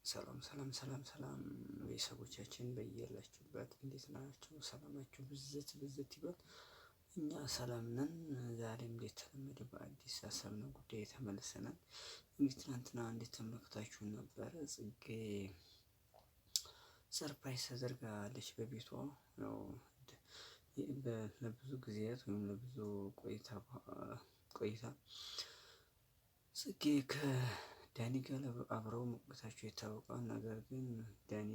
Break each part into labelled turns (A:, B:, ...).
A: ሰላም ቤተሰቦቻችን በየላችሁበት እንዴት ናችሁ? ሰላማችሁ ብዝት ይበል። እኛ ሰላም ነን። ዛሬም እንደተለመደ በአዲስ ሀሳብና ጉዳይ ተመልሰናል። እንግዲህ ትናንትና እንዴት ተመልክታችሁ ነበር? ጽጌ ሰርፕራይዝ ተደርጋለች በቤቷ ነው። ለብዙ ጊዜያት ወይም ለብዙ ቆይታ ጽጌ ከዳኒ ጋር አብረው መቆየታቸው የታወቀው፣ ነገር ግን ዳኒ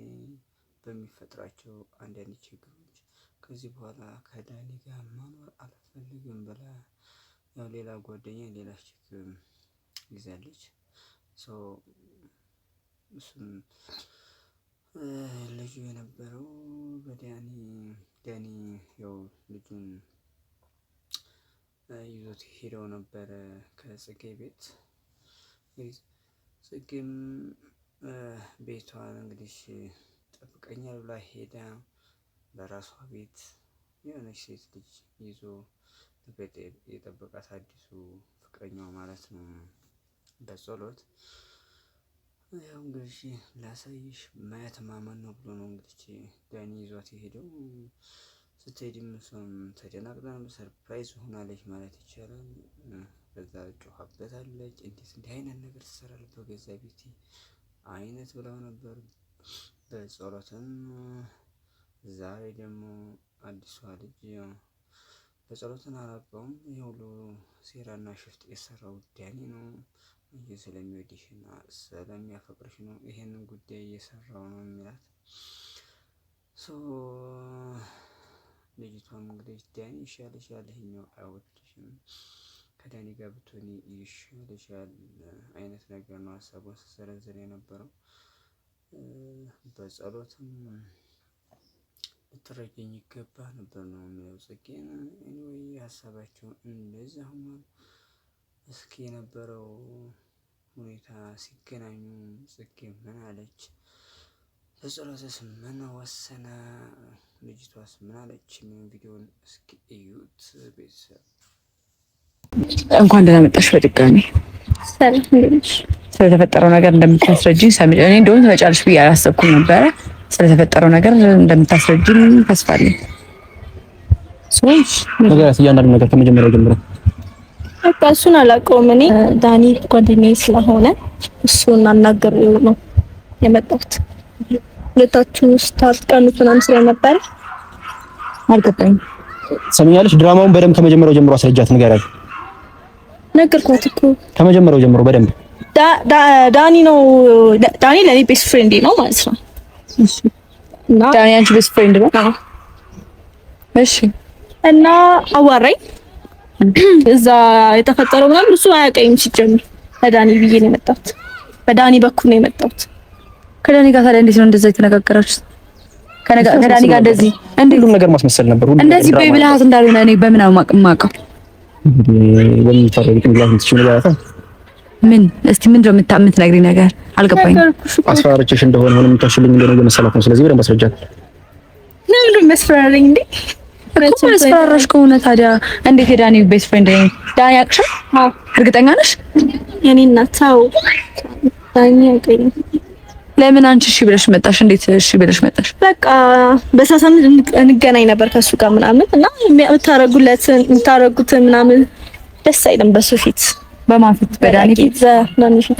A: በሚፈጥራቸው አንዳንድ ችግሮች ከዚህ በኋላ ከዳኒ ጋር መኖር አልፈልግም ብላ ያው ሌላ ጓደኛ ሌላ ችግር ይዛለች። እሱም ልጁ የነበረው ዳኒ ያው ልጁን ይዞት ሄደው ነበረ ከጽጌ ቤት። ጽጌም ቤቷን እንግዲህ ጠብቀኛል ብላ ሄዳ በራሷ ቤት የሆነች ሴት ልጅ ይዞ የጠበቃት አዲሱ ፍቅረኛዋ ማለት ነው በጸሎት ያው እንግዲህ ላሳይሽ ማየት ማመን ነው ብሎ ነው እንግዲህ ዳኒ ይዟት የሄደው። ስትሄድም እሷም ተደናግጣ ሰርፕራይዝ ሆናለች ማለት ይቻላል። በዛ ጮኻበታለች። እንዴት እንዲህ አይነት ነገር ትሰራለች በገዛ ቤቴ አይነት ብለው ነበር በጸሎትም። ዛሬ ደግሞ አዲሷ ልጅ በጸሎትን አላውቀውም የሁሉ ሴራና ሽፍጥ የሰራው ዳኒ ነው። ስለሚወድሽና ስለሚያፈቅርሽ ነው ይሄንን ጉዳይ እየሰራው ነው የሚላት። ልጅቷም እንግዲህ ዳኒ ይሻልሻል፣ ይሄኛው አይወድሽም፣ ከዳኒ ጋር ብትሆኒ ይሻልሻል አይነት ነገር ነው ሀሳቡን ስትዘረዝር የነበረው። በጸሎትም ልትረጂኝ ይገባ ነበር ነው የሚለው ጽጌን። ወይ ሀሳባቸው እንደዛ ሆኗል። እስኪ የነበረው ሁኔታ ሲገናኙ ጽጌ ምን አለች? በጸሎትስ ምን ወሰነ? ልጅቷስ ምን አለች? ቪዲዮን እስኪ እዩት ቤተሰብ።
B: እንኳን ደህና መጣሽ በድጋሚ። ስለተፈጠረው ነገር እንደምታስረጂኝ ሰምቼ እኔ እንደውም ትመጫለሽ ብዬ አላሰብኩም ነበረ። ስለተፈጠረው ነገር እንደምታስረጂኝ ተስፋ አለኝ። እያንዳንዱ ነገር ከመጀመሪያው ጀምሮ
C: በቃ እሱን አላውቀውም። እኔ ዳኒ ጓደኛዬ ስለሆነ እሱን አናግሬው ነው የመጣሁት። ሁለታችሁ ስታስቀኑት ምናምን ስለነበረ አልገባኝም።
D: ሰሚያለሽ? ድራማውን በደንብ ከመጀመሪያው ጀምሮ አስረጃት፣ ንገራት።
C: ነገርኳት እኮ
D: ከመጀመሪያው ጀምሮ በደንብ።
C: ዳኒ ለኔ ቤስት ፍሬንድ ነው ማለት ነው።
B: እሺ። እና ዳኒ አንቺ ቤስት ፍሬንድ ነው? አዎ። እሺ።
C: እና አዋራኝ እዛ የተፈጠረው ምናምን እሱ አያውቀኝም ሲጀምር። በዳኒ ብዬ ነው የመጣሁት፣ በዳኒ በኩል ነው የመጣሁት።
B: ከዳኒ ጋር ታዲያ እንዴት ነው እንደዛ የተነጋገራችሁት? ከዳኒ ጋር እንደዚህ
D: ሁሉም ነገር ማስመሰል ነበር።
B: እንደዚህ በብልሃት እንዳልሆነ እኔ በምን አውቃለሁ? ምን እስቲ ምንድነው የምትነግሪኝ ነገር አልገባኝም።
D: አስፈራራችሽ እንደሆነ ሆነ የምታሽልኝ እንደሆነ የመሰላት ነው። ስለዚህ በደንብ አስረጃት።
C: ለምን መስፈራረኝ እንዴ?
B: አስፈራራሽ ከሆነ ታዲያ እንዴት የዳኒ ቤስት ፍሬንድ ነኝ? ዳኒ ያቅሻል? አዎ። እርግጠኛ ነሽ?
C: የኔ እናት ታው ዳኒ ያቀኝ።
B: ለምን አንቺ እሺ ብለሽ መጣሽ? እንዴት እሺ ብለሽ መጣሽ?
C: በቃ በሳሳም እንገናኝ ነበር ከሱ ጋር ምናምን እና የምታረጉት ምናምን ደስ አይልም በሱ ፊት።
B: በማን ፊት? በዳኒ ፊት።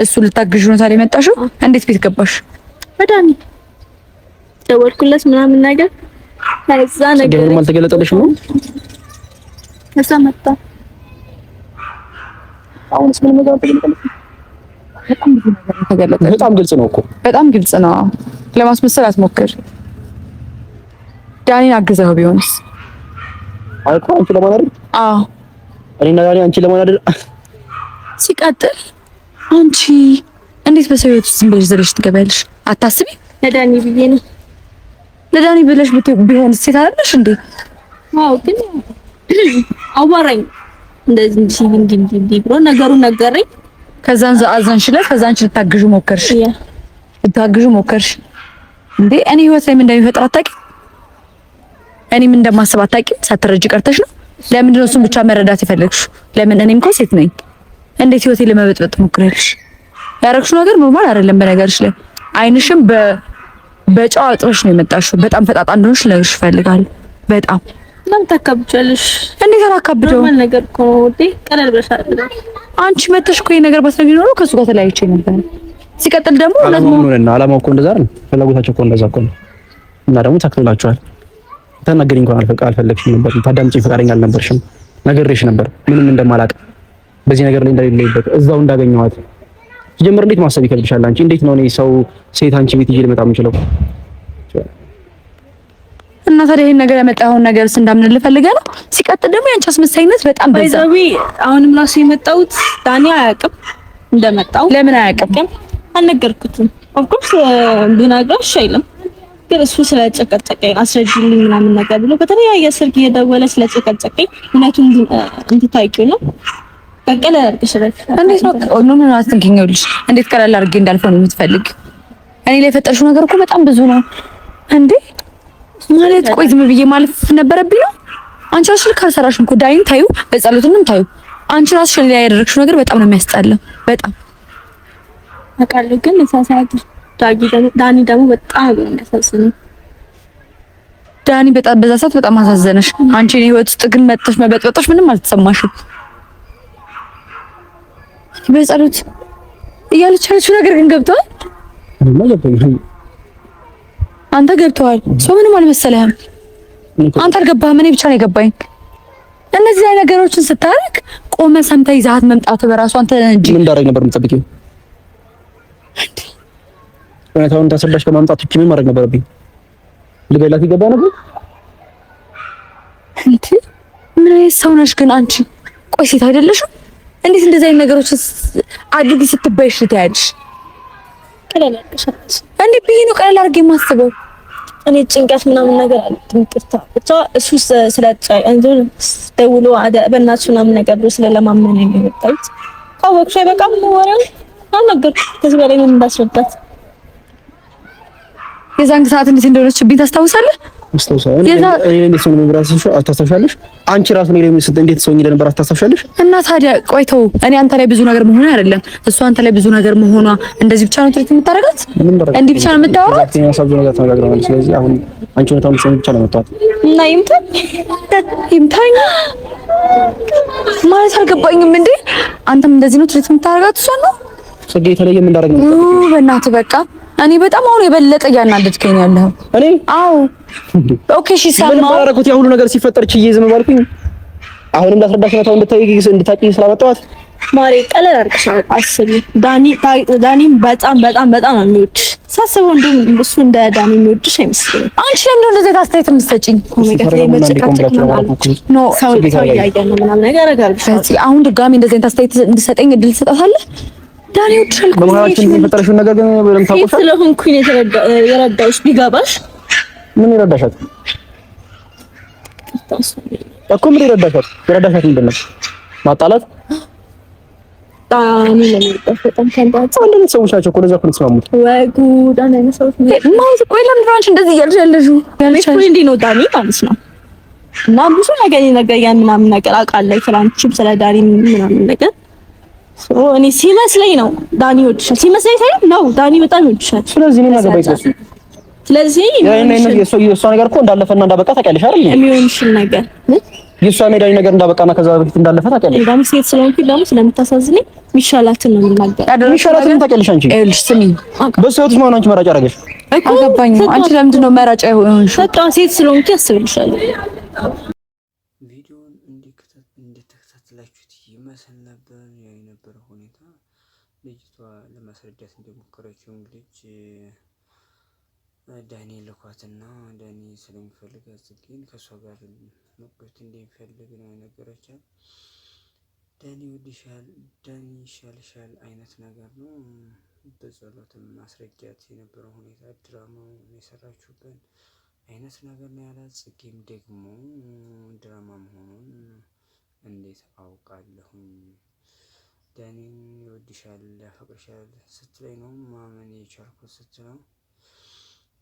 B: እሱ ልታግዥ ነው ታዲያ የመጣሽው? እንዴት ቤት ገባሽ?
C: በዳኒ ደወልኩለት ምናምን ነገር ከዛ ነገር
D: ምንም አልተገለጠልሽም ነው?
C: ከዛ መጣ።
D: አሁንስ ምን ነገር ተገለጠልሽ? በጣም ግልጽ ነው እኮ።
B: በጣም ግልጽ ነው። ለማስመሰል አትሞክር። ዳኒን አግዘው ቢሆንስ?
D: አይቆ አንቺ ለማናደድ?
B: አዎ
D: እኔና ዳኒ አንቺ ለማናደድ።
B: ሲቀጥል አንቺ እንዴት በሰው ህይወት ውስጥ ዝም ብለሽ ዘለሽ ትገባለሽ? አታስቢ።
C: ለዳኒ ብዬ ነው።
B: ለዳኒ ብለሽ ቢሆን ሴት አይደለሽ እንዴ?
C: አዎ ግን አዋራኝ እንደዚህ እንዲህ ብሎ ነገሩን ነገረኝ።
B: ከዛን አዘንሽለት። ከዛ አንቺ ልታግዡ ሞከርሽ እንዴ? እኔ ህይወት ላይ ምን እንደሚፈጥር አታውቂም? እኔ ምን እንደማስብ አታውቂም? ሳትረጂ ቀርተሽ ነው። ለምንድን ነው እሱን ብቻ መረዳት የፈለግሽው? ለምን? እኔም እኮ ሴት ነኝ። እንዴት ህይወቴ ለመበጥበጥ ሞክረሽ? ያረግሽው ነገር ኖርማል አይደለም በነገርሽ ላይ አይንሽም በጨዋ ጥርሽ ነው የመጣሽው። በጣም ፈጣጣ እንደሆንሽ ልነግርሽ እፈልጋለሁ። በጣም
C: ለምን ታካብቻለሽ?
B: እንዴት አላካብደው?
C: ኖርማል ነገር እኮ ነው ውዴ። ቀለል ብለሻል።
B: አንቺ መተሽ እኮ ይሄ ነገር ባትነግሪኝ ኖሮ ከሱ ጋር ተለያይቼ ነበር። ሲቀጥል ደግሞ
D: አላማው እኮ እንደዛ አይደል? ፍላጎታቸው እኮ እንደዛ እኮ ነው። እና ደግሞ ተከትላችኋል። ተናገሪኝ እንኳን አልፈለግሽም ነበር። ታዳምጪኝ ፈቃደኛ አልነበርሽም። ነግሬሽ ነበር ምንም እንደማላውቅ በዚህ ነገር ላይ እንደሌለበት እዛው እንዳገኘኋት። ጀምር እንዴት ማሰብ ይከብድሻል አንቺ? እንዴት ነው እኔ ሰው ሴት አንቺ ቤት ይዤ ልመጣ የምችለው?
B: እና ታዲያ ይሄን ነገር ያመጣውን ነገርስ እንዳምንልህ ፈልገህ ነው? ሲቀጥል ደግሞ ያንቺ አስመሳይነት በጣም በዛ።
C: አሁንም ራሱ የመጣሁት ዳኒ አያውቅም እንደመጣው።
B: ለምን አያውቅም?
C: አልነገርኩትም። ኦፍኮርስ ብነግረው አይልም፣ ግን እሱ ስለጨቀጨቀኝ አስረጅልኝ ምናምን ነገር ብሎ በተለያየ ስልክ እየደወለ ስለጨቀጨቀኝ እውነቱን እንድታውቂው ነው። ቀለል አድርገሽ
B: እንዴት ነው አትንኪኝልሽ? እንዴት ቀለል አድርጌ እንዳልፈው ነው የምትፈልግ? እኔ ላይ የፈጠርሽው ነገር እኮ በጣም ብዙ ነው እንዴ ማለት። ቆይ ዝም ብዬ ማለፍ ነበረብኝ ነው? አንቺ ራስሽ ልክ አልሰራሽም እኮ ዳይን ታዩ፣ በጸሎትንም ታዩ። አንቺ ራስሽ ላይ ያደረግሽው ነገር በጣም ነው የሚያስጠላው። በጣም
C: አውቃለሁ፣ ግን ለሳሳት ዳኒ ደግሞ በጣም ነው የሚያሳዝነው።
B: ዳኒ በጣም በዛ ሰዓት በጣም አሳዘነሽ። አንቺ እኔ ህይወት ውስጥ ግን መጥተሽ መበጥበጥሽ ምንም አልተሰማሽም። በጸሎት እያለች ያለችው ነገር ግን ገብቷል። አንተ ገብቷል። ሰው ምንም አልመሰለህም። አንተ አልገባህም። እኔ ብቻ ነው የገባኝ። እነዚህ ላይ ነገሮችን ስታረግ ቆመ ሰምተህ ይዛት መምጣት በራሱ አንተ እንጂ
D: ምን እንዳደረግ ነበር የምትጠብቂው? እውነታውን ታስረዳሽ ከማምጣት ውጪ ምን ማድረግ ነበረብኝ? ልበላት ይገባ ነበር
B: እንዴ? ምን አይነት ሰው ነሽ ግን አንቺ? ቆይ ሴት አይደለሽም? እንዴት እንደዚህ አይነት ነገሮች አድርጊ ስትባይሽ ትያለሽ?
C: ቀለል አድርገሽ
B: እንዴ ብዬ ነው ቀለል አድርጌ የማስበው።
C: እኔ ጭንቀት ምናምን ነገር አለ ጥንቅርታ ብቻ እሱ ስለጫይ እንዴ ደውሎ በእናትሽ ምናምን ነገር ብሎ ስለለማመን ነው የመጣሁት። ካወቅሽ በቃም ወሬው አልነገርኩት። ከዚህ በላይ ምን እንዳስረዳት
B: የዛን ሰዓት እንዴት እንደሆነችብኝ ታስታውሳለህ?
D: አታስታውሻለሽ? አንቺ ራሱ ነው እንዴት ሰው እንደነበር አታስታውሻለሽ?
B: እና ታዲያ ቆይተው እኔ አንተ ላይ ብዙ ነገር መሆኑ አይደለም እሷ አንተ ላይ ብዙ ነገር መሆኗ እንደዚህ ብቻ ነው ትሪት የምታደርጋት? እንዲህ ብቻ ነው የምታወራት?
D: ስለዚህ አሁን አንቺ ነው ታምሰኝ ብቻ ነው መጣት
C: እና ይምታኝ
B: ማለት አልገባኝም። እንዴ አንተም እንደዚህ ነው ትሪት የምታደርጋት እሷ ነው?
D: ጽጌ የተለየ ምን እንዳደረግ ነው?
B: በእናትህ በቃ እኔ በጣም አሁን የበለጠ እያናደድከኝ ያለው
D: እኔ።
B: አዎ ኦኬ እሺ ሰማሁ።
D: ምን ባደረኩት ያ ሁሉ ነገር ሲፈጠር ችዬ ዝም ባልኩኝ? አሁንም ላስረዳሽ ነው እንድታቂ ስላመጣኋት
C: ማሬ ቀለል አድርገሽ አስቢ። ዳኒም በጣም ነው የሚወድሽ። ሳስበው እንደውም እሱ እንደ ዳኒ የሚወድሽ አይመስልም።
B: አንቺ ለምን እንደዚህ አስተያየት የምትሰጪኝ?
C: ሰው እያየን ነው ምናምን ነገር አደርጋለሁ።
B: አሁን ድጋሚ እንደዚህ አይነት አስተያየት እንድትሰጠኝ እድል ትሰጣታለህ? ዳኒ ወድሻል።
D: በመሀላችን የፈጠረሽውን ነገር ግን በደምብ ታውቁሽ
C: ስለሆንኩኝ የረዳሁሽ ቢገባሽ
D: ምን ይረዳሻል እኮ? ምን ይረዳሻል? የረዳሻት ምንድን ነው? ማጣላት
C: ዳኒ ለሚወጣው በጣም ተንባጭ
D: አንድ ሰዎች ናቸው እኮ ለዛ እኮ ተስማሙት።
C: ወይ ጉድ! አንድ ሰዎች
B: ማለት ቆይ ለምን ብራንች እንደዚህ እያልሽ ያለሽው?
C: ፍሬንድ ነው ዳኒ ማለት ነው። እና ብዙ ነገር ይነገረኛል ምናምን ነገር አውቃለሁ። ፍራንችም ስለ ዳኒ ምናምን ነገር እኔ ሲመስለኝ ነው ዳኒ ይወድሻል። ሲመስለኝ ሳይሆን ነው ዳኒ በጣም ይወድሻል።
D: ስለዚህ ምን ነገር ባይቀርስ
C: ስለዚህ
D: የእሷ ነገር እኮ እንዳለፈና እንዳበቃ ታውቂያለሽ አይደል?
C: የሚሆንሽን ነገር
D: የእሷ ሜዳዊ ነገር እንዳበቃና ከዛ በፊት እንዳለፈ ታውቂያለሽ።
C: ዳኒ ሴት ስለሆንኩኝ ደግሞ ስለምታሳዝነኝ የሚሻላትን ነው የምናገር።
D: የሚሻላትን ታውቂያለሽ አንቺ።
B: ይኸውልሽ ስሚኝ፣
D: በእሱ ህይወትሽ ማን አንቺ መራጭ አደረገሽ?
B: አልገባኝም። አንቺ ለምንድን ነው መራጭ የሆንሽ?
C: በቃ ሴት ስለሆንኩኝ አስብልሻለሁ።
A: ቪዲዮውን እንደተከታተላችሁት ይመስል ነበር። ያው የነበረው ሁኔታ ልጅቷ ለማስረዳት እንደሞከረችው ልጅ ዳኒ ልኳትና ዳኒ ስለሚፈልጋት ግን ከሷ ጋር መቆየት እንደሚፈልግ ነው የነገረቻት። ዳኒ ይወድሻል፣ ዳኒ ይሻልሻል አይነት ነገር ነው። በጸሎትም ማስረጃት የነበረው ሁኔታ ድራማው የሰራችሁበት አይነት ነገር ነው ያላት። ጽጌም ደግሞ ድራማ መሆኑን እንዴት አውቃለሁኝ ዳኒን ይወድሻል ያፈቅርሻል ስትለኝ ነው ማመን የቻልኩት ስትለው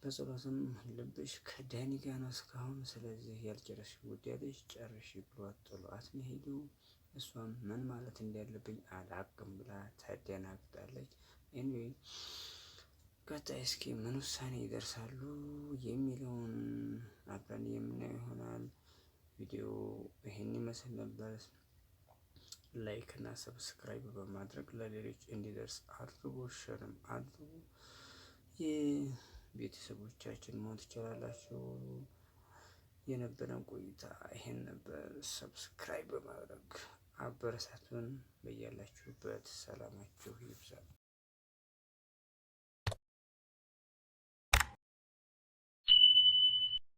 A: በጸሎትም ልብሽ ከዳኒ ጋር ነው እስካሁን፣ ስለዚህ ያልጨረስሽ ጉዳይ ልጅ ጨርሽ ብሏት ጥሏት ነው ሄዱ። እሷም ምን ማለት እንዳለብኝ አላቅም ብላ ተደናግጣለች። ኤኒዌይ ቀጣይ እስኪ ምን ውሳኔ ይደርሳሉ የሚለውን አብረን የምናየው ይሆናል። ቪዲዮ ይሄን ይመስል ነበር። ላይክ እና ሰብስክራይብ በማድረግ ለሌሎች እንዲደርስ አድርጉ። ሸርም አድርጉ። የቤተሰቦቻችን መሆን ትችላላችሁ። የነበረን ቆይታ ይሄን ነበር። ሰብስክራይብ በማድረግ አበረታቱን። በያላችሁበት ሰላማችሁ ይብዛል።